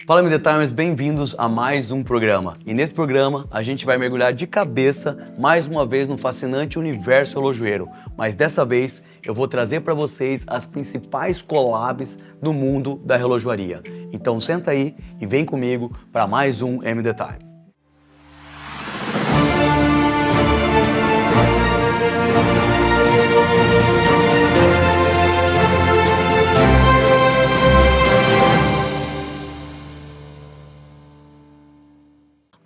Fala MD Timers, bem-vindos a mais um programa. E nesse programa a gente vai mergulhar de cabeça mais uma vez no fascinante universo relojoeiro. Mas dessa vez eu vou trazer para vocês as principais collabs do mundo da relojoaria. Então senta aí e vem comigo para mais um MD Time.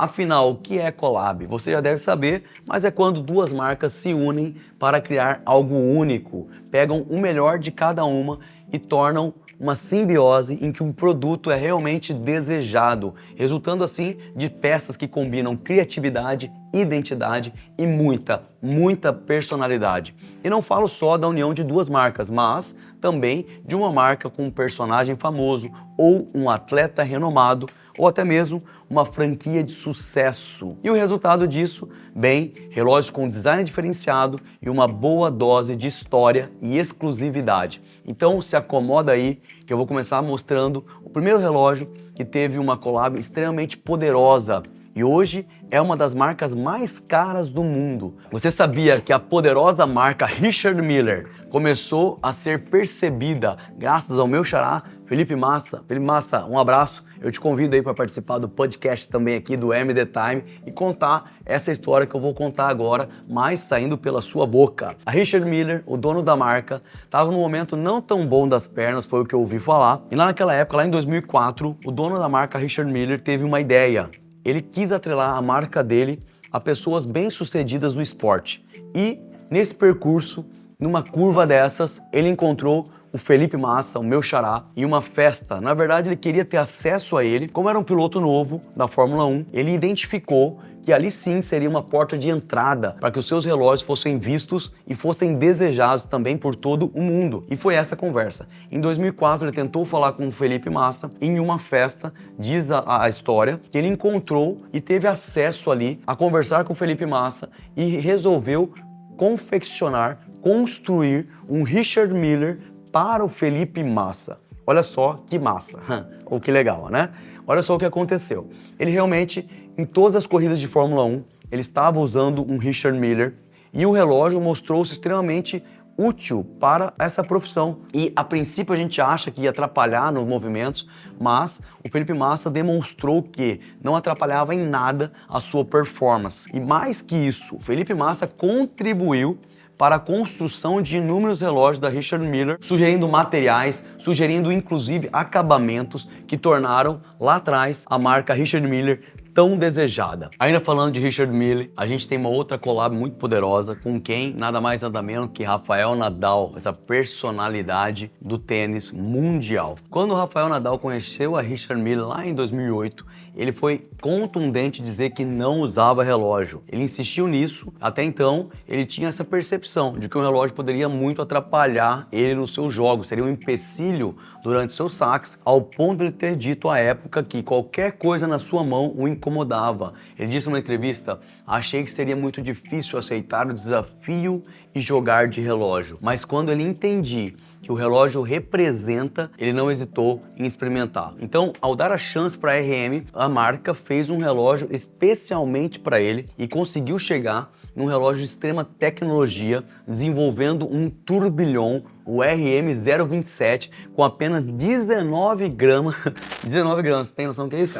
Afinal, o que é collab? Você já deve saber, mas é quando duas marcas se unem para criar algo único, pegam o melhor de cada uma e tornam uma simbiose em que um produto é realmente desejado, resultando assim de peças que combinam criatividade, identidade e muita personalidade. E não falo só da união de duas marcas, mas também de uma marca com um personagem famoso ou um atleta renomado ou até mesmo uma franquia de sucesso. E o resultado disso? Bem, relógios com design diferenciado e uma boa dose de história e exclusividade. Então se acomoda aí que eu vou começar mostrando o primeiro relógio que teve uma collab extremamente poderosa e hoje é uma das marcas mais caras do mundo. Você sabia que a poderosa marca Richard Miller começou a ser percebida graças ao meu xará, Felipe Massa? Felipe Massa, um abraço. Eu te convido aí para participar do podcast também aqui do MD Time e contar essa história que eu vou contar agora, mas saindo pela sua boca. A Richard Miller, o dono da marca, estava num momento não tão bom das pernas, foi o que eu ouvi falar. E lá naquela época, lá em 2004, o dono da marca Richard Miller teve uma ideia. Ele quis atrelar a marca dele a pessoas bem-sucedidas no esporte. E nesse percurso, numa curva dessas, ele encontrou o Felipe Massa, o meu xará, em uma festa. Na verdade, ele queria ter acesso a ele. Como era um piloto novo da Fórmula 1, ele identificou que ali sim seria uma porta de entrada para que os seus relógios fossem vistos e fossem desejados também por todo o mundo. E foi essa conversa. Em 2004, ele tentou falar com o Felipe Massa em uma festa, diz a história, que ele encontrou e teve acesso ali a conversar com o Felipe Massa e resolveu confeccionar, construir um Richard Miller para o Felipe Massa. Olha só que massa, ou que legal, né? Olha só o que aconteceu. Ele realmente, em todas as corridas de Fórmula 1, ele estava usando um Richard Miller e o relógio mostrou-se extremamente útil para essa profissão. E a princípio a gente acha que ia atrapalhar nos movimentos, mas o Felipe Massa demonstrou que não atrapalhava em nada a sua performance. E mais que isso, o Felipe Massa contribuiu para a construção de inúmeros relógios da Richard Miller, sugerindo materiais, sugerindo inclusive acabamentos que tornaram lá atrás a marca Richard Miller tão desejada. Ainda falando de Richard Mille, a gente tem uma outra collab muito poderosa com quem? Nada mais nada menos que Rafael Nadal, essa personalidade do tênis mundial. Quando o Rafael Nadal conheceu a Richard Mille lá em 2008, ele foi contundente dizer que não usava relógio. Ele insistiu nisso, até então ele tinha essa percepção de que o relógio poderia muito atrapalhar ele no seu jogo, seria um empecilho durante seus saques, ao ponto de ele ter dito à época que qualquer coisa na sua mão o incomodava. Ele disse numa entrevista: achei que seria muito difícil aceitar o desafio e jogar de relógio, mas quando ele entendi que o relógio representa, ele não hesitou em experimentar. Então, ao dar a chance para a RM, a marca fez um relógio especialmente para ele e conseguiu chegar num relógio de extrema tecnologia, desenvolvendo um turbilhão, o RM027, com apenas 19 gramas. 19 gramas, tem noção do que é isso?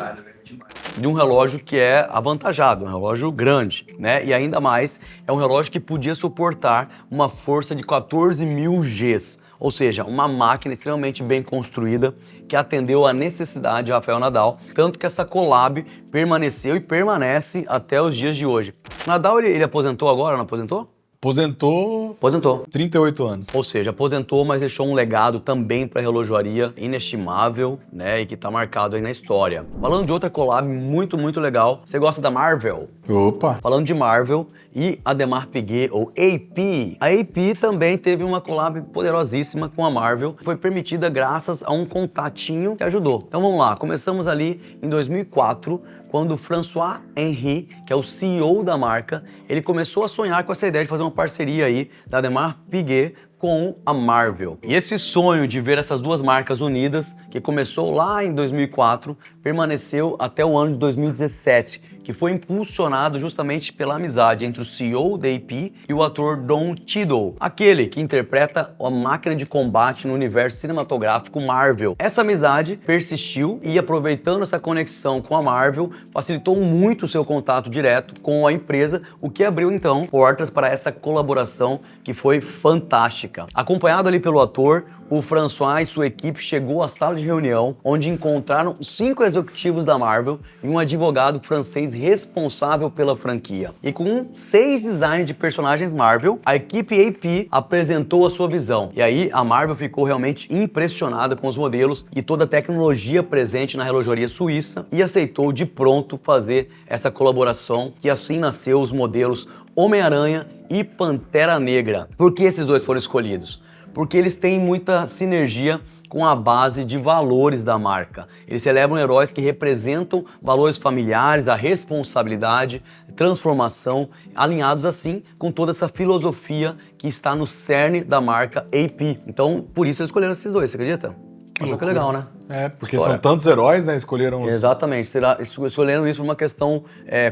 De um relógio que é avantajado, um relógio grande, né? E ainda mais, é um relógio que podia suportar uma força de 14.000 Gs, ou seja, uma máquina extremamente bem construída que atendeu à necessidade de Rafael Nadal, tanto que essa collab permaneceu e permanece até os dias de hoje. Nadal, ele aposentou agora, não aposentou? Aposentou. 38 anos. Ou seja, aposentou, mas deixou um legado também para a relojoaria inestimável, né? E que tá marcado aí na história. Falando de outra collab muito legal, você gosta da Marvel? Opa! Falando de Marvel e Ademar Piguet, ou AP. A AP também teve uma collab poderosíssima com a Marvel. Foi permitida graças a um contatinho que ajudou. Então vamos lá, começamos ali em 2004, quando François Henry, que é o CEO da marca, ele começou a sonhar com essa ideia de fazer uma parceria aí da Ademar Piguet com a Marvel. E esse sonho de ver essas duas marcas unidas, que começou lá em 2004, permaneceu até o ano de 2017, que foi impulsionado justamente pela amizade entre o CEO da AP e o ator Don Cheadle, aquele que interpreta a máquina de combate no universo cinematográfico Marvel. Essa amizade persistiu e, aproveitando essa conexão com a Marvel, facilitou muito o seu contato direto com a empresa, o que abriu então portas para essa colaboração que foi fantástica. Acompanhado ali pelo ator, o François e sua equipe chegou à sala de reunião, onde encontraram 5 executivos da Marvel e um advogado francês responsável pela franquia. E com 6 designs de personagens Marvel, a equipe AP apresentou a sua visão. E aí a Marvel ficou realmente impressionada com os modelos e toda a tecnologia presente na relojoaria suíça e aceitou de pronto fazer essa colaboração, que assim nasceu os modelos Homem-Aranha e Pantera Negra. Por que esses dois foram escolhidos? Porque eles têm muita sinergia com a base de valores da marca. Eles celebram heróis que representam valores familiares, a responsabilidade, transformação, alinhados assim com toda essa filosofia que está no cerne da marca AP. Então, por isso eles escolheram esses dois, você acredita? Achou que é legal, né? É, porque são tantos heróis, né? Escolheram os... Exatamente, escolheram isso por uma questão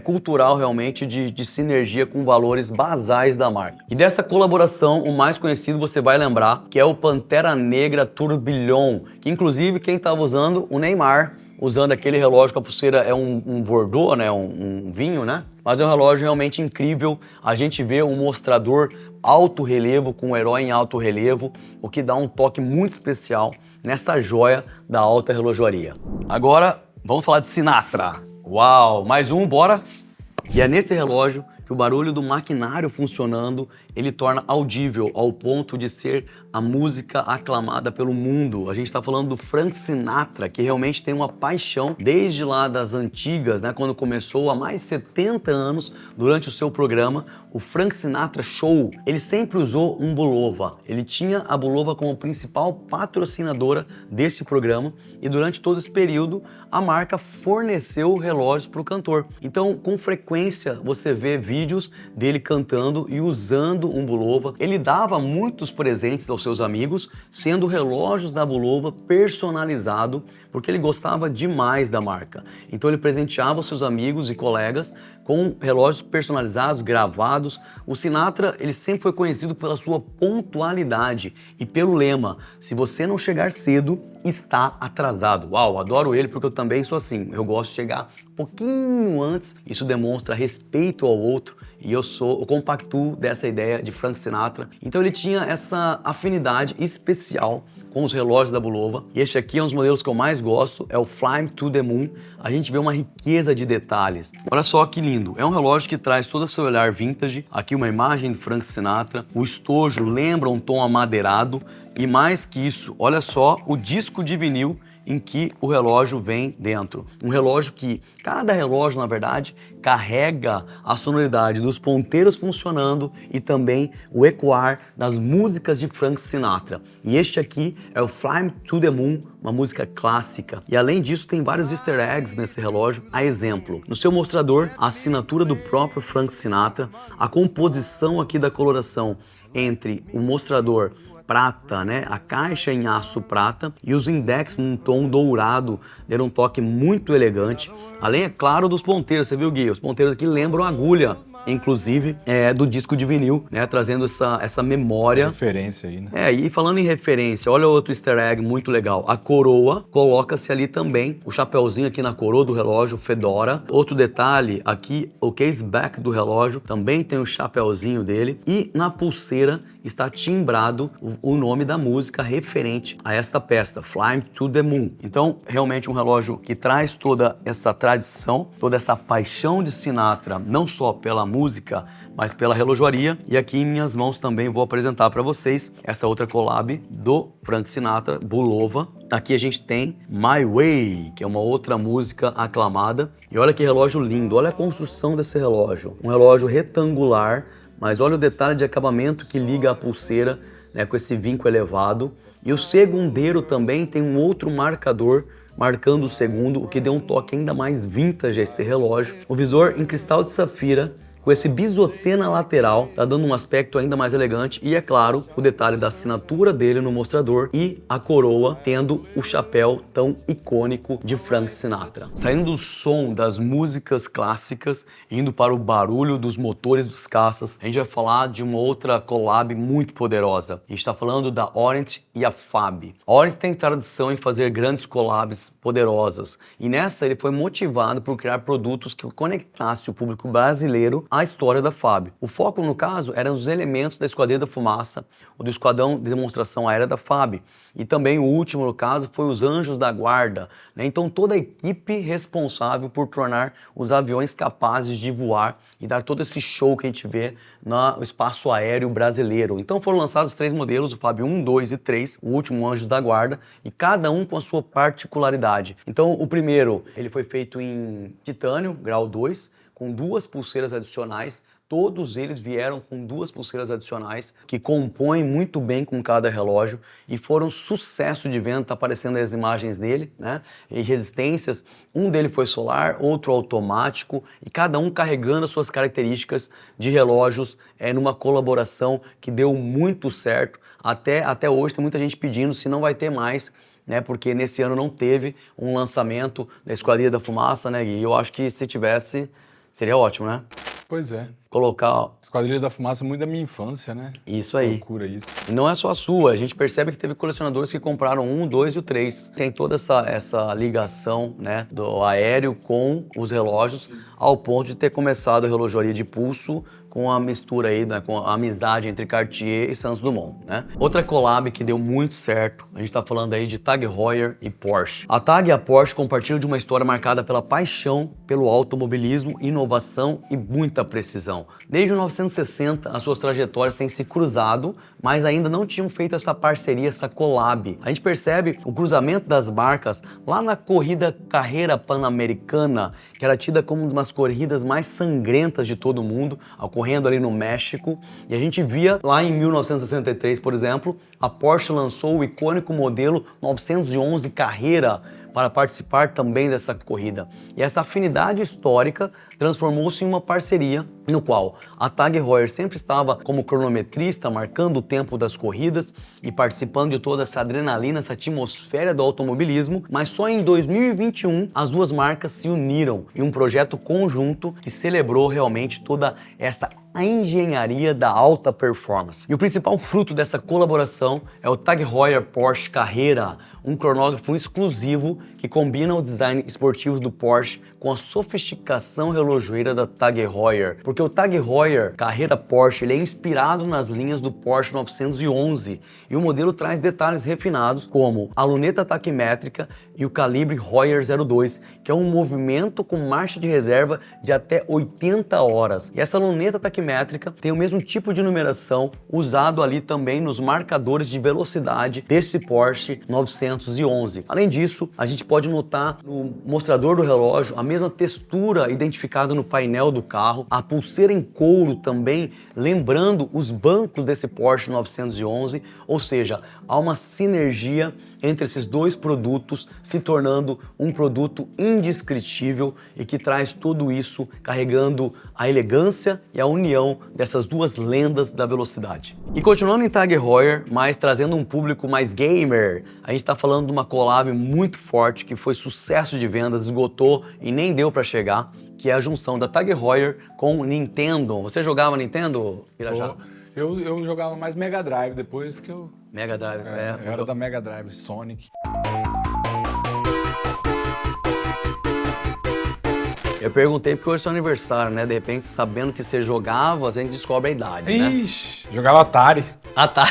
cultural realmente de sinergia com valores basais da marca. E dessa colaboração, o mais conhecido você vai lembrar, que é o Pantera Negra Tourbillon, que inclusive quem estava usando, o Neymar, usando aquele relógio com a pulseira é um Bordeaux, né? Um vinho, né? Mas é um relógio realmente incrível. A gente vê um mostrador alto relevo com um herói em alto relevo, o que dá um toque muito especial nessa joia da alta relojoaria. Agora, vamos falar de Sinatra. Uau, mais um, bora? E é nesse relógio que o barulho do maquinário funcionando, ele torna audível ao ponto de ser a música aclamada pelo mundo. A gente está falando do Frank Sinatra, que realmente tem uma paixão desde lá das antigas, né, quando começou há mais de 70 anos, durante o seu programa, o Frank Sinatra Show. Ele sempre usou um Bulova. Ele tinha a Bulova como principal patrocinadora desse programa e durante todo esse período a marca forneceu relógios para o cantor. Então, com frequência, você vê vídeos dele cantando e usando um Bulova. Ele dava muitos presentes aos seus amigos, sendo relógios da Bulova personalizado, porque ele gostava demais da marca. Então ele presenteava os seus amigos e colegas com relógios personalizados, gravados. O Sinatra, ele sempre foi conhecido pela sua pontualidade e pelo lema: se você não chegar cedo, está atrasado. Uau, adoro ele porque eu também sou assim. Eu gosto de chegar um pouquinho antes. Isso demonstra respeito ao outro e eu compactuo dessa ideia de Frank Sinatra. Então ele tinha essa afinidade especial com os relógios da Bulova. E este aqui é um dos modelos que eu mais gosto, é o Fly to the Moon. A gente vê uma riqueza de detalhes. Olha só que lindo. É um relógio que traz todo esse olhar vintage. Aqui uma imagem de Frank Sinatra. O estojo lembra um tom amadeirado. E mais que isso, olha só o disco de vinil em que o relógio vem dentro. Um relógio que, cada relógio, na verdade, carrega a sonoridade dos ponteiros funcionando e também o ecoar das músicas de Frank Sinatra. E este aqui é o Fly to the Moon, uma música clássica. E além disso, tem vários easter eggs nesse relógio. A exemplo, no seu mostrador, a assinatura do próprio Frank Sinatra, a composição aqui da coloração entre o mostrador prata, né? A caixa em aço prata e os index num tom dourado, deram um toque muito elegante. Além, é claro, dos ponteiros, você viu, Gui? Os ponteiros aqui lembram agulha, inclusive, do disco de vinil, né? Trazendo essa memória. Essa referência aí, né? E falando em referência, olha outro easter egg muito legal. A coroa, coloca-se ali também o chapeuzinho aqui na coroa do relógio, Fedora. Outro detalhe, aqui o case back do relógio também tem o chapeuzinho dele. E na pulseira está timbrado o nome da música referente a esta peça, Fly to the Moon. Então, realmente um relógio que traz toda essa tradição, toda essa paixão de Sinatra, não só pela música, mas pela relojoaria. E aqui em minhas mãos também vou apresentar para vocês essa outra collab do Frank Sinatra, Bulova. Aqui a gente tem My Way, que é uma outra música aclamada. E olha que relógio lindo, olha a construção desse relógio. Um relógio retangular, mas olha o detalhe de acabamento que liga a pulseira, né, com esse vinco elevado. E o segundeiro também tem um outro marcador marcando o segundo, o que deu um toque ainda mais vintage a esse relógio. O visor em cristal de safira, com esse bisotê na lateral, tá dando um aspecto ainda mais elegante e, é claro, o detalhe da assinatura dele no mostrador e a coroa tendo o chapéu tão icônico de Frank Sinatra. Saindo do som das músicas clássicas, indo para o barulho dos motores dos caças, a gente vai falar de uma outra collab muito poderosa. A gente está falando da Orient e a FAB. A Orient tem tradição em fazer grandes collabs poderosas e nessa ele foi motivado por criar produtos que conectassem o público brasileiro à história da FAB. O foco, no caso, eram os elementos da Esquadrilha da Fumaça, ou do Esquadrão de Demonstração Aérea da FAB. E também o último, no caso, foi os Anjos da Guarda, né? Então toda a equipe responsável por tornar os aviões capazes de voar e dar todo esse show que a gente vê no espaço aéreo brasileiro. Então foram lançados 3 modelos, o FAB 1, 2 e 3, o último Anjos da Guarda, e cada um com a sua particularidade. Então o primeiro, ele foi feito em titânio, grau 2, com 2 pulseiras adicionais. Todos eles vieram com 2 pulseiras adicionais que compõem muito bem com cada relógio e foram sucesso de venda. Tá aparecendo as imagens dele, né? E resistências, um dele foi solar, outro automático e cada um carregando as suas características de relógios numa colaboração que deu muito certo. Até hoje tem muita gente pedindo se não vai ter mais, né? Porque nesse ano não teve um lançamento da Esquadrilha da Fumaça, né? E eu acho que se tivesse, seria ótimo, né? Pois é. Colocar... Esquadrilha da Fumaça é muito da minha infância, né? Isso aí. Loucura isso. E não é só a sua, a gente percebe que teve colecionadores que compraram 1, 2 e o 3. Tem toda essa ligação, né, do aéreo com os relógios, ao ponto de ter começado a relojoaria de pulso com a mistura aí, né, com a amizade entre Cartier e Santos Dumont, né? Outra collab que deu muito certo, a gente tá falando aí de Tag Heuer e Porsche. A Tag e a Porsche compartilham de uma história marcada pela paixão pelo automobilismo, inovação e muita precisão. Desde 1960, as suas trajetórias têm se cruzado, mas ainda não tinham feito essa parceria, essa collab. A gente percebe o cruzamento das marcas lá na corrida Carreira Pan-Americana, que era tida como uma das corridas mais sangrentas de todo o mundo, ocorrendo ali no México. E a gente via lá em 1963, por exemplo, a Porsche lançou o icônico modelo 911 Carreira para participar também dessa corrida. E essa afinidade histórica transformou-se em uma parceria no qual a Tag Heuer sempre estava como cronometrista, marcando o tempo das corridas e participando de toda essa adrenalina, essa atmosfera do automobilismo, mas só em 2021 as duas marcas se uniram em um projeto conjunto que celebrou realmente toda essa engenharia da alta performance. E o principal fruto dessa colaboração é o Tag Heuer Porsche Carreira, um cronógrafo exclusivo que combina o design esportivo do Porsche com a sofisticação relojoeira da Tag Heuer. Porque o Tag Heuer Carreira Porsche ele é inspirado nas linhas do Porsche 911 e o modelo traz detalhes refinados como a luneta taquimétrica e o calibre Heuer 02, que é um movimento com marcha de reserva de até 80 horas. E essa luneta taquimétrica tem o mesmo tipo de numeração usado ali também nos marcadores de velocidade desse Porsche 911. Além disso, a gente pode notar no mostrador do relógio a mesma textura identificada no painel do carro, a pulseira em couro também, lembrando os bancos desse Porsche 911, ou seja, há uma sinergia entre esses dois produtos, se tornando um produto indescritível e que traz tudo isso carregando a elegância e a união dessas duas lendas da velocidade. E continuando em Tag Heuer, mas trazendo um público mais gamer, a gente está falando de uma collab muito forte que foi sucesso de vendas, esgotou e nem deu para chegar, que é a junção da Tag Heuer com Nintendo. Você jogava Nintendo, Pirajá? Eu jogava mais Mega Drive, depois que eu... Mega Drive, eu era da Mega Drive, Sonic. Eu perguntei porque hoje é seu aniversário, né? De repente, sabendo que você jogava, a gente descobre a idade, né? Ixi, jogava Atari. Ah, tá.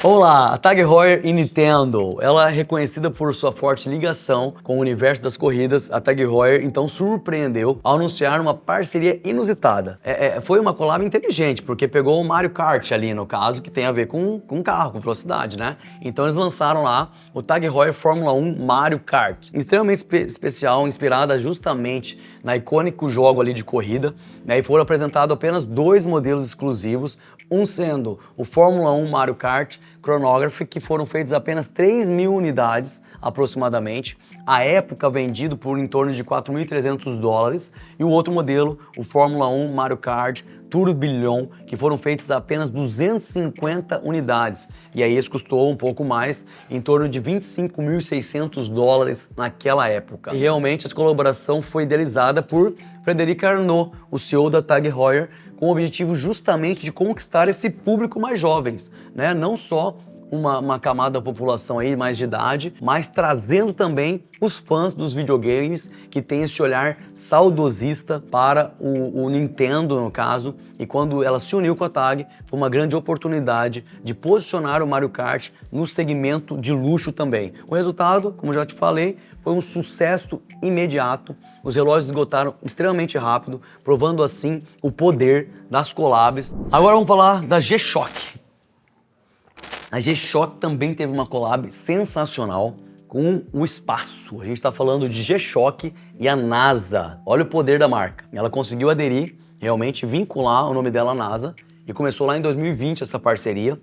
Vamos lá, a Tag Heuer e Nintendo. Ela é reconhecida por sua forte ligação com o universo das corridas. A Tag Heuer, então, surpreendeu ao anunciar uma parceria inusitada. Foi uma collab inteligente, porque pegou o Mario Kart ali, no caso, que tem a ver com carro, com velocidade, né? Então eles lançaram lá o Tag Heuer Fórmula 1 Mario Kart. Extremamente especial, inspirada justamente na icônico jogo ali de corrida, né? E foram apresentados apenas 2 modelos exclusivos, Um sendo o Fórmula 1 Mario Kart Chronograph, que foram feitas apenas 3.000 unidades aproximadamente, à época vendido por em torno de $4.300, e o outro modelo, o Fórmula 1 Mario Kart Tourbillon, que foram feitas apenas 250 unidades, e aí esse custou um pouco mais, em torno de $25.600 naquela época. E realmente essa colaboração foi idealizada por Frederic Arnault, o CEO da Tag Heuer, com o objetivo justamente de conquistar esse público mais jovens, né? Não só uma camada da população aí mais de idade, mas trazendo também os fãs dos videogames que tem esse olhar saudosista para o Nintendo, no caso, e quando ela se uniu com a Tag, foi uma grande oportunidade de posicionar o Mario Kart no segmento de luxo também. O resultado, como já te falei, foi um sucesso imediato. Os relógios esgotaram extremamente rápido, provando assim o poder das collabs. Agora vamos falar da G-Shock. A G-Shock também teve uma collab sensacional com o espaço. A gente está falando de G-Shock e a NASA. Olha o poder da marca. Ela conseguiu aderir, realmente vincular o nome dela à NASA, e começou lá em 2020 essa parceria,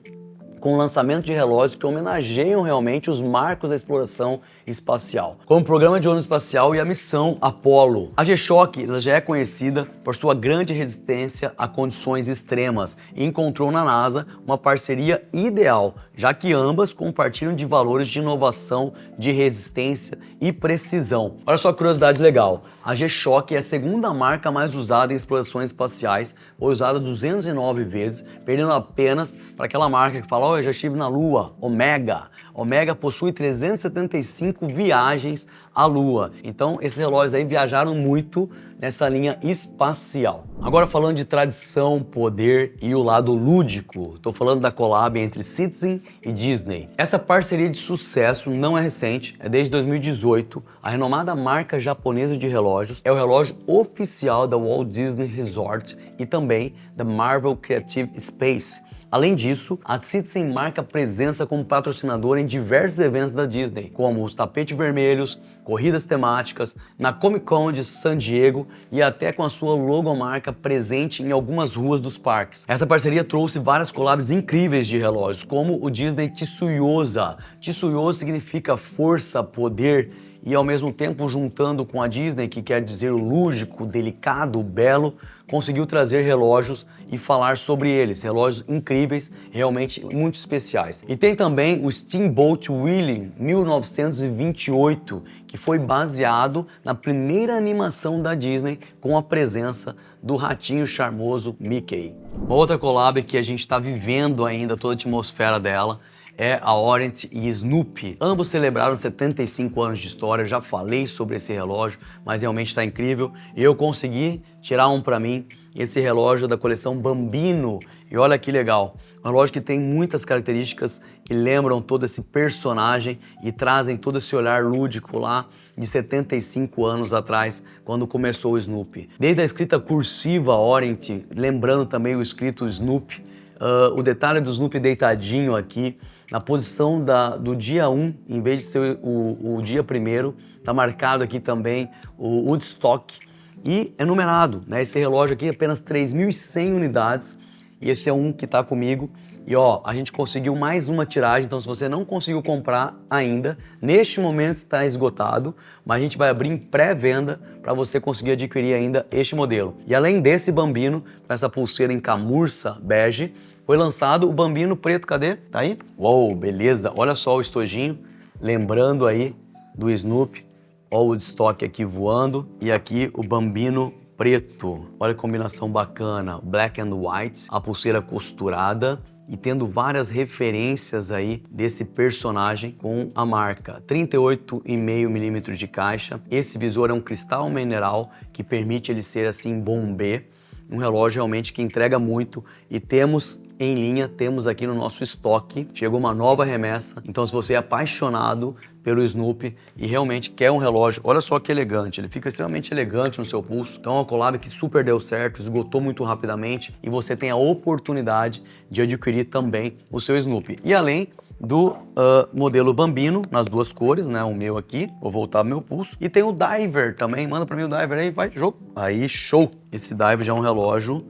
com o lançamento de relógios que homenageiam realmente os marcos da exploração espacial, como o programa de ônibus espacial e a missão Apollo. A G-Shock já é conhecida por sua grande resistência a condições extremas e encontrou na NASA uma parceria ideal, já que ambas compartilham de valores de inovação, de resistência e precisão. Olha só que curiosidade legal, a G-Shock é a segunda marca mais usada em explorações espaciais, foi usada 209 vezes, perdendo apenas para aquela marca que fala: "Oh, eu já estive na Lua", Omega. Omega possui 375 viagens à Lua. Então, esses relógios aí viajaram muito nessa linha espacial. Agora falando de tradição, poder e o lado lúdico, estou falando da collab entre Citizen e Disney. Essa parceria de sucesso não é recente, é desde 2018. A renomada marca japonesa de relógios é o relógio oficial da Walt Disney Resort e também da Marvel Creative Space. Além disso, a Citizen marca presença como patrocinadora em diversos eventos da Disney, como os tapetes vermelhos, corridas temáticas, na Comic Con de San Diego e até com a sua logomarca presente em algumas ruas dos parques. Essa parceria trouxe várias collabs incríveis de relógios, como o Disney Tsuyosa. Tsuyosa significa força, poder, e ao mesmo tempo juntando com a Disney, que quer dizer lúdico, delicado, belo, conseguiu trazer relógios e falar sobre eles, relógios incríveis, realmente muito especiais. E tem também o Steamboat Willie 1928, que foi baseado na primeira animação da Disney com a presença do ratinho charmoso Mickey. Uma outra collab que a gente está vivendo ainda toda a atmosfera dela é a Orient e Snoopy. Ambos celebraram 75 anos de história, já falei sobre esse relógio, mas realmente está incrível. E eu consegui tirar um para mim, esse relógio da coleção Bambino. E olha que legal, um relógio que tem muitas características que lembram todo esse personagem e trazem todo esse olhar lúdico lá de 75 anos atrás, quando começou o Snoopy. Desde a escrita cursiva Orient, lembrando também o escrito Snoopy, o detalhe do Snoopy deitadinho aqui, na posição do dia 1, em vez de ser o dia 1º, tá marcado aqui também o Woodstock e é numerado, né? Esse relógio aqui é apenas 3.100 unidades e esse é um que tá comigo. E ó, a gente conseguiu mais uma tiragem, então se você não conseguiu comprar ainda, neste momento está esgotado, mas a gente vai abrir em pré-venda para você conseguir adquirir ainda este modelo. E além desse Bambino, com essa pulseira em camurça bege, foi lançado o Bambino preto, cadê? Tá aí? Uou, beleza, olha só o estojinho, lembrando aí do Snoopy, ó o Woodstock aqui voando, e aqui o Bambino preto, olha a combinação bacana, black and white, a pulseira costurada, e tendo várias referências aí desse personagem com a marca. 38,5 milímetros de caixa. Esse visor é um cristal mineral que permite ele ser assim bombê. Um relógio realmente que entrega muito e temos em linha, temos aqui no nosso estoque. Chegou uma nova remessa, então se você é apaixonado pelo Snoopy e realmente quer um relógio, olha só que elegante, ele fica extremamente elegante no seu pulso. Então é uma collab que super deu certo, esgotou muito rapidamente e você tem a oportunidade de adquirir também o seu Snoopy. E além do modelo Bambino, nas duas cores, né? O meu aqui, vou voltar pro meu pulso. E tem o Diver também, manda pra mim o Diver aí, vai, jogo. Aí, show! Esse Diver já é um relógio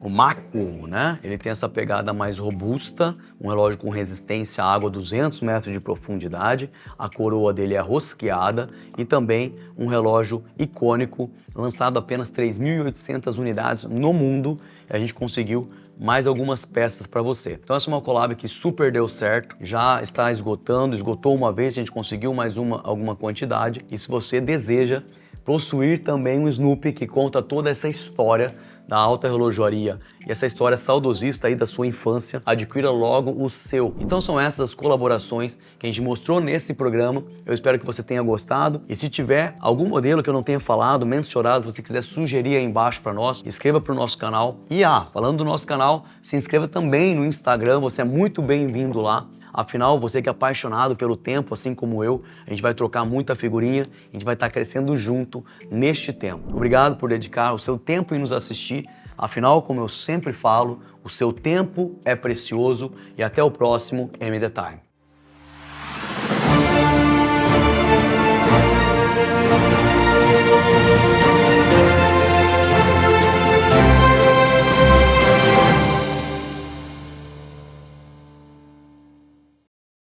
o Mako, né? Ele tem essa pegada mais robusta, um relógio com resistência à água a 200 metros de profundidade, a coroa dele é rosqueada e também um relógio icônico, lançado apenas 3.800 unidades no mundo, e a gente conseguiu mais algumas peças para você. Então essa é uma collab que super deu certo, já está esgotando, esgotou uma vez, a gente conseguiu mais alguma quantidade, e se você deseja possuir também um Snoopy que conta toda essa história da alta relojoaria e essa história saudosista aí da sua infância, adquira logo o seu. Então são essas as colaborações que a gente mostrou nesse programa. Eu espero que você tenha gostado e se tiver algum modelo que eu não tenha falado, mencionado, se você quiser sugerir aí embaixo para nós, inscreva para o nosso canal. E falando do nosso canal, se inscreva também no Instagram, você é muito bem-vindo lá. Afinal, você que é apaixonado pelo tempo, assim como eu, a gente vai trocar muita figurinha, a gente vai estar crescendo junto neste tempo. Obrigado por dedicar o seu tempo em nos assistir. Afinal, como eu sempre falo, o seu tempo é precioso e até o próximo M The Time.